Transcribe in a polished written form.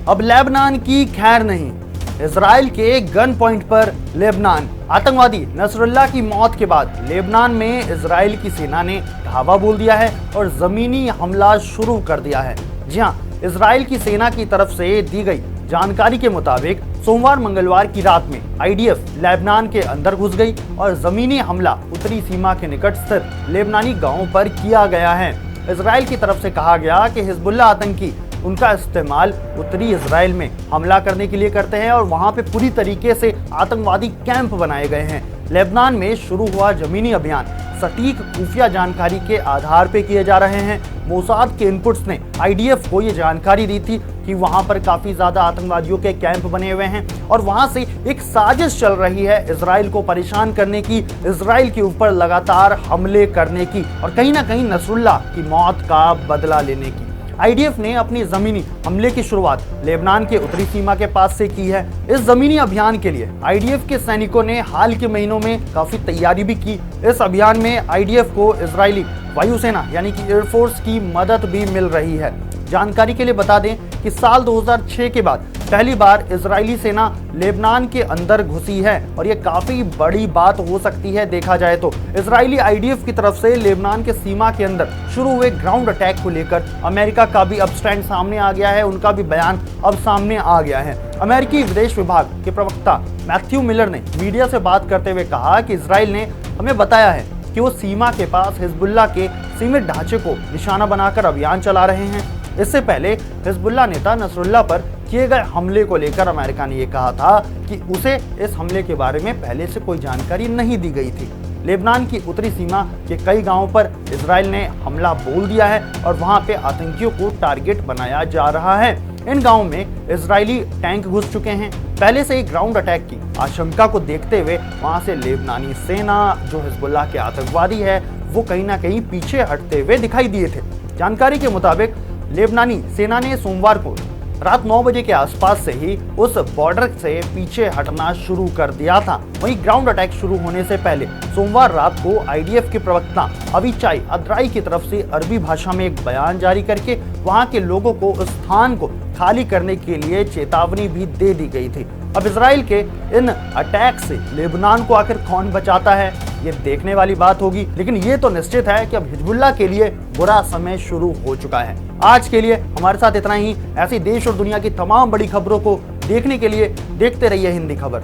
अब लेबनान की खैर नहीं। इजराइल के गन पॉइंट पर लेबनान। आतंकवादी नसरुल्लाह की मौत के बाद लेबनान में इजराइल की सेना ने धावा बोल दिया है और जमीनी हमला शुरू कर दिया है। जी हां, इजराइल की सेना की तरफ से दी गई जानकारी के मुताबिक सोमवार मंगलवार की रात में आईडीएफ लेबनान के अंदर घुस गई और जमीनी हमला उत्तरी सीमा के निकट स्थित लेबनानी गांवों पर किया गया है। इजराइल की तरफ से कहा गया कि हिजबुल्लाह आतंकी उनका इस्तेमाल उत्तरी इजराइल में हमला करने के लिए करते हैं और वहां पे पूरी तरीके से आतंकवादी कैंप बनाए गए हैं। लेबनान में शुरू हुआ जमीनी अभियान सटीक खुफिया जानकारी के आधार पे किए जा रहे हैं। मोसाद के इनपुट्स ने आईडीएफ को ये जानकारी दी थी कि वहां पर काफी ज्यादा आतंकवादियों के कैंप बने हुए हैं और वहां से एक साजिश चल रही है इजराइल को परेशान करने की, इजराइल के ऊपर लगातार हमले करने की और कहीं ना कहीं नसरुल्लाह की मौत का बदला लेने की। आईडीएफ ने अपनी जमीनी हमले की शुरुआत लेबनान के उत्तरी सीमा के पास से की है। इस जमीनी अभियान के लिए आईडीएफ के सैनिकों ने हाल के महीनों में काफी तैयारी भी की। इस अभियान में आईडीएफ को इजरायली वायुसेना यानी कि एयरफोर्स की मदद भी मिल रही है। जानकारी के लिए बता दें कि साल 2006 के बाद पहली बार इजरायली सेना लेबनान के अंदर घुसी है और ये काफी बड़ी बात हो सकती है। देखा जाए तो इजरायली आईडीएफ की तरफ से लेबनान के सीमा के अंदर शुरू हुए ग्राउंड अटैक को लेकर अमेरिका का भी अब स्टैंड सामने आ गया है, उनका भी बयान अब सामने आ गया है। अमेरिकी विदेश विभाग के प्रवक्ता मैथ्यू मिलर ने मीडिया से बात करते हुए कहा कि इजराइल ने हमें बताया है कि वो सीमा के पास हिजबुल्लाह के सीमित ढांचे को निशाना बनाकर अभियान चला रहे हैं। इससे पहले हिजबुल्लाह नेता नसरुल्लाह पर किए गए हमले को लेकर अमेरिका ने यह कहा था कि उसे इस हमले के बारे में पहले से कोई जानकारी नहीं दी गई थी। लेबनान की उत्तरी सीमा के कई गांवों पर इजराइल ने हमला बोल दिया है और वहां पे आतंकियों को टारगेट बनाया जा रहा है। इन गांवों में इजरायली टैंक घुस चुके हैं। पहले से ही ग्राउंड अटैक की आशंका को देखते हुए वहां से लेबनानी सेना जो हिजबुल्लाह के आतंकवादी है वो कहीं ना कहीं पीछे हटते हुए दिखाई दिए थे। जानकारी के मुताबिक लेबनानी सेना ने सोमवार को रात 9 बजे के आसपास से ही उस बॉर्डर से पीछे हटना शुरू कर दिया था। वहीं ग्राउंड अटैक शुरू होने से पहले सोमवार रात को आईडीएफ के प्रवक्ता अविचाई अद्राई की तरफ से अरबी भाषा में एक बयान जारी करके वहां के लोगों को उस स्थान को खाली करने के लिए चेतावनी भी दे दी गई थी। अब इजराइल के इन अटैक से लेबनान को आखिर कौन बचाता है ये देखने वाली बात होगी, लेकिन ये तो निश्चित है कि अब हिजबुल्लाह के लिए बुरा समय शुरू हो चुका है। आज के लिए हमारे साथ इतना ही। ऐसी देश और दुनिया की तमाम बड़ी खबरों को देखने के लिए देखते रहिए हिंदी खबर।